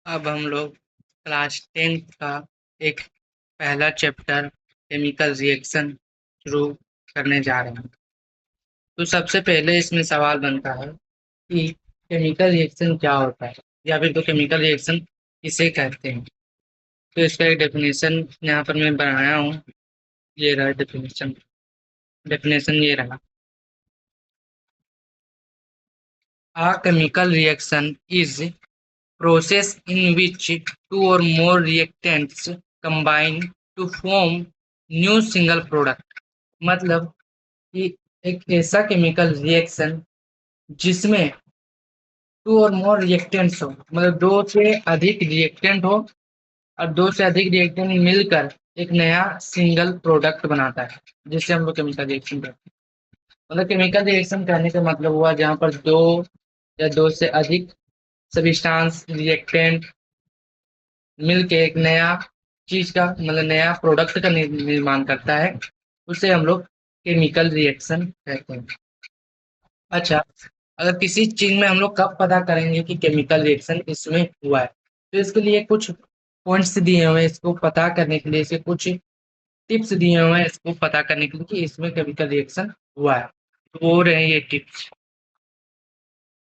अब हम लोग क्लास 10 का एक पहला चैप्टर केमिकल रिएक्शन शुरू करने जा रहे हैं। तो सबसे पहले इसमें सवाल बनता है कि केमिकल रिएक्शन क्या होता है या फिर तो केमिकल रिएक्शन किसे कहते हैं। तो इसका एक डेफिनेशन यहाँ पर मैं बनाया हूँ। ये रहा डेफिनेशन। डेफिनेशन ये रहा। A chemical reaction is process in which two or more reactants combine to form new single product। मतलब कि एक ऐसा केमिकल रिएक्शन जिसमें टू और मोर रिएक्टेंट्स हो, मतलब दो से अधिक रिएक्टेंट हो और दो से अधिक रिएक्टेंट मिलकर एक नया सिंगल प्रोडक्ट बनाता है, जिससे हम लोग केमिकल रिएक्शन कहते हैं। मतलब केमिकल रिएक्शन कहने का मतलब हुआ जहाँ पर दो या दो से अधिक सब्सटेंस रिएक्टेंट मिलके एक नया चीज का मतलब नया प्रोडक्ट का निर्माण करता है, उसे हम लोग केमिकल रिएक्शन कहते हैं। अच्छा, अगर किसी चीज में हम लोग कब पता करेंगे कि केमिकल रिएक्शन इसमें हुआ है, तो इसके लिए कुछ पॉइंट्स दिए हुए हैं इसको पता करने के लिए, इसके कुछ टिप्स दिए हुए हैं इसको पता करने के लिए कि इसमें केमिकल रिएक्शन हुआ है। तो वो रहे ये टिप्स।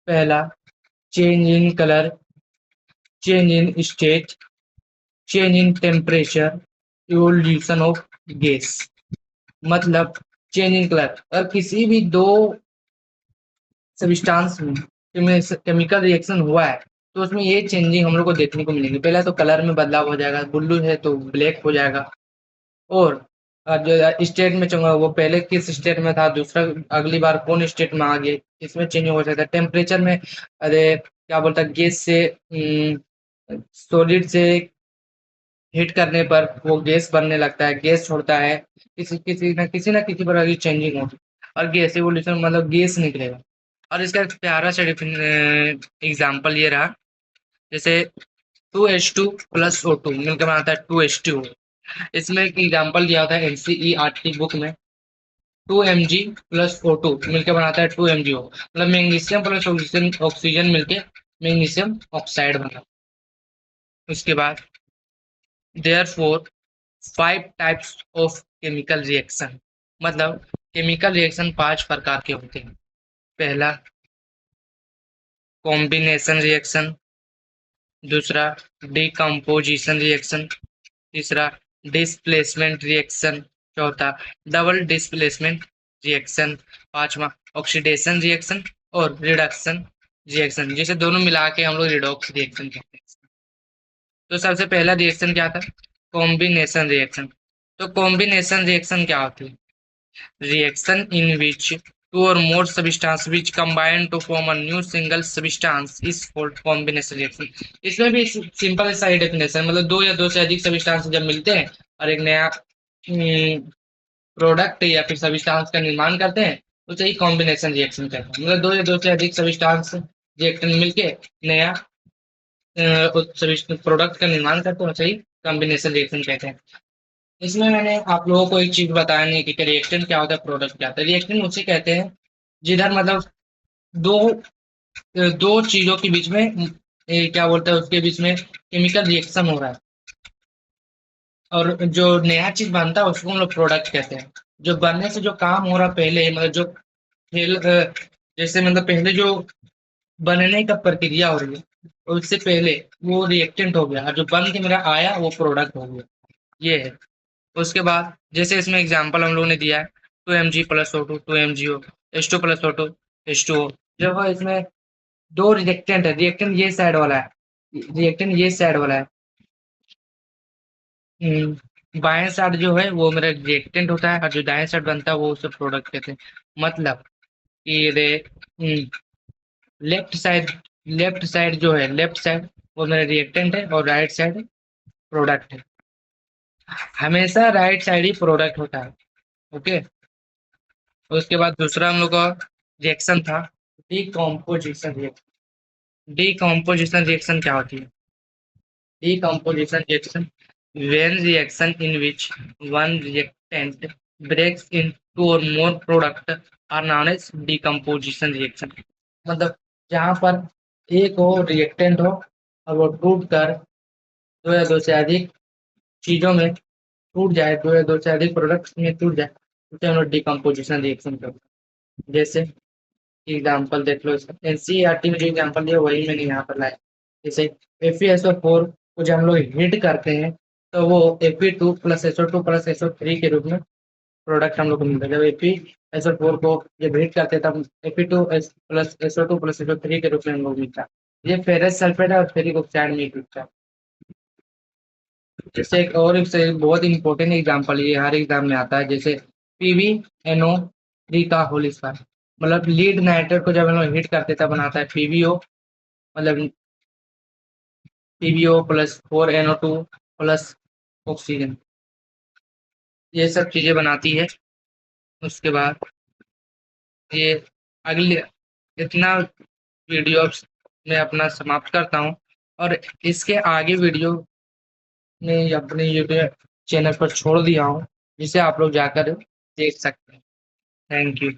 पहला, change in colour, change in state, change in temperature, evolution of gas. मतलब चेंज इन कलर, अगर किसी भी दो सब्सटेंस में केमिकल रिएक्शन हुआ है तो उसमें ये चेंजिंग हम लोग को देखने को मिलेंगे। पहला तो कलर में बदलाव हो जाएगा, ब्लू है तो ब्लैक हो जाएगा। और जो स्टेट में चूंगा वो पहले किस स्टेट में था, दूसरा अगली बार कौन स्टेट में आ गए, इसमें चेंज हो सकता है। टेम्परेचर में अरे क्या बोलता है, गैस से सॉलिड से हीट करने पर वो गैस बनने लगता है, गैस छोड़ता है, किसी ना किसी प्रकार की चेंजिंग होगी और गैस इवोल्यूशन मतलब गैस निकलेगा। और इसका एक प्यारा सा एग्जाम्पल ये रहा, जैसे 2H2 प्लस O2 मिलकर बनाता है 2H2। इसमें एक एग्जाम्पल दिया होता है NCERT बुक में, 2Mg प्लस O2 मिलकर बनाता है 2MgO। मतलब मैग्नीशियम प्लस ऑक्सीजन ऑक्सीजन मिलके मैग्नीशियम ऑक्साइड बना। उसके बाद therefore 5 types of chemical reaction. मतलब केमिकल रिएक्शन 5 प्रकार के होते हैं। पहला, कॉम्बिनेशन रिएक्शन। दूसरा, डिकम्पोजिशन रिएक्शन। तीसरा, डिस्प्लेसमेंट रिएक्शन। चौथा, डबल डिस्प्लेसमेंट रिएक्शन। पांचवा, ऑक्सीडेशन रिएक्शन और रिडक्शन रिएक्शन, जिसे दोनों मिला के हम लोग रिडॉक्स रिएक्शन कहते हैं। तो सबसे पहला रिएक्शन क्या था, कॉम्बिनेशन रिएक्शन। तो कॉम्बिनेशन रिएक्शन क्या होती है, reaction in which two or more substances which combine to form a new single substance is called combination reaction। इसमें भी सिंपल सा ही डेफिनेशन, मतलब दो या दो से अधिक सब्सटेंस जब मिलते हैं और एक नया प्रोडक्ट या फिर सब्सटेंस का निर्माण करते हैं, उसे ही कॉम्बिनेशन रिएक्शन कहते हैं। मतलब दो या दो से अधिक सब्सटेंस रिएक्टेंट मिलके नया प्रोडक्ट का निर्माण करते हैं, उसे ही कॉम्बिनेशन रिएक्शन कहते हैं। इसमें मैंने आप लोगों को एक चीज बताया नहीं कि रिएक्टेंट क्या होता है, प्रोडक्ट क्या होता है। रिएक्टेंट उसे कहते हैं जिधर मतलब दो दो चीजों के बीच में क्या बोलते हैं, उसके बीच में केमिकल रिएक्शन हो रहा है और जो नया चीज बनता है उसको हम लोग प्रोडक्ट कहते हैं। जो बनने से जो काम हो रहा पहले, मतलब जो जैसे मतलब पहले जो बनने का प्रक्रिया हो रही है उससे पहले वो रिएक्टेंट हो गया और जो बन के मेरा आया वो प्रोडक्ट हो गया, ये है। उसके बाद जैसे इसमें एग्जांपल हम लोगों ने दिया है 2Mg+O2 2MgO, H2+O2 H2O। जब इसमें दो रिएक्टेंट है, रिएक्टेंट ये साइड वाला है, रिएक्टेंट ये साइड वाला है, बाएं साइड जो है वो मेरा रिएक्टेंट होता है और जो दाएं साइड बनता है वो उसे प्रोडक्ट कहते हैं। मतलब कि लेफ्ट साइड जो है, लेफ्ट साइड वो मेरा रिएक्टेंट है और राइट साइड प्रोडक्ट है। हमेशा राइट साइड ही प्रोडक्ट होता है। ओके। उसके बाद दूसरा हम लोग का रिएक्शन था डीकम्पोजिशन रिएक्शन। डीकम्पोजिशन रिएक्शन क्या होती है, decomposition reaction when reaction in which one reactant breaks into two or more product are known as decomposition reaction। मतलब जहाँ पर एक हो रिएक्टेंट हो और वो टूट कर दो या दो से अधिक चीजों में टूट जाए, दो या दो से अधिक प्रोडक्ट्स में टूट जाए, उसे हम लोग डिकम्पोजिशन रिएक्शन करते हैं। जैसे एग्जाम्पल देख लो, इसका एनसीईआरटी में जो एग्जाम्पल दिया वही मैंने यहाँ पर लाया। जैसे FeSO4 को जब हम लोग हीट करते हैं तो वो Fe2 + SO2 + SO3 के रूप में प्रोडक्ट हम लोग को मिलता है। जब FeSO4 को जब हीट करते हैं तब Fe2 + SO2 + SO3 के रूप में हम लोग मिलता है। ये फेरस सल्फेट और फेरिक ऑक्साइड में मिलता है। जैसे एक और एक बहुत इंपॉर्टेंट एग्जांपल, ये हर एग्जाम में आता है, जैसे PbNO3 का होल स्क्वायर, मतलब लीड नाइट्रेट को जब हम लोग हीट करते तब बनाता है PbO, मतलब PbO + 4NO2 + ऑक्सीजन, ये सब चीजें बनाती है। उसके बाद ये अगले इतना वीडियो मैं अपना समाप्त करता हूँ, और इसके आगे वीडियो में अपने यूट्यूब चैनल पर छोड़ दिया हूँ, जिसे आप लोग जाकर देख सकते हैं। Thank you.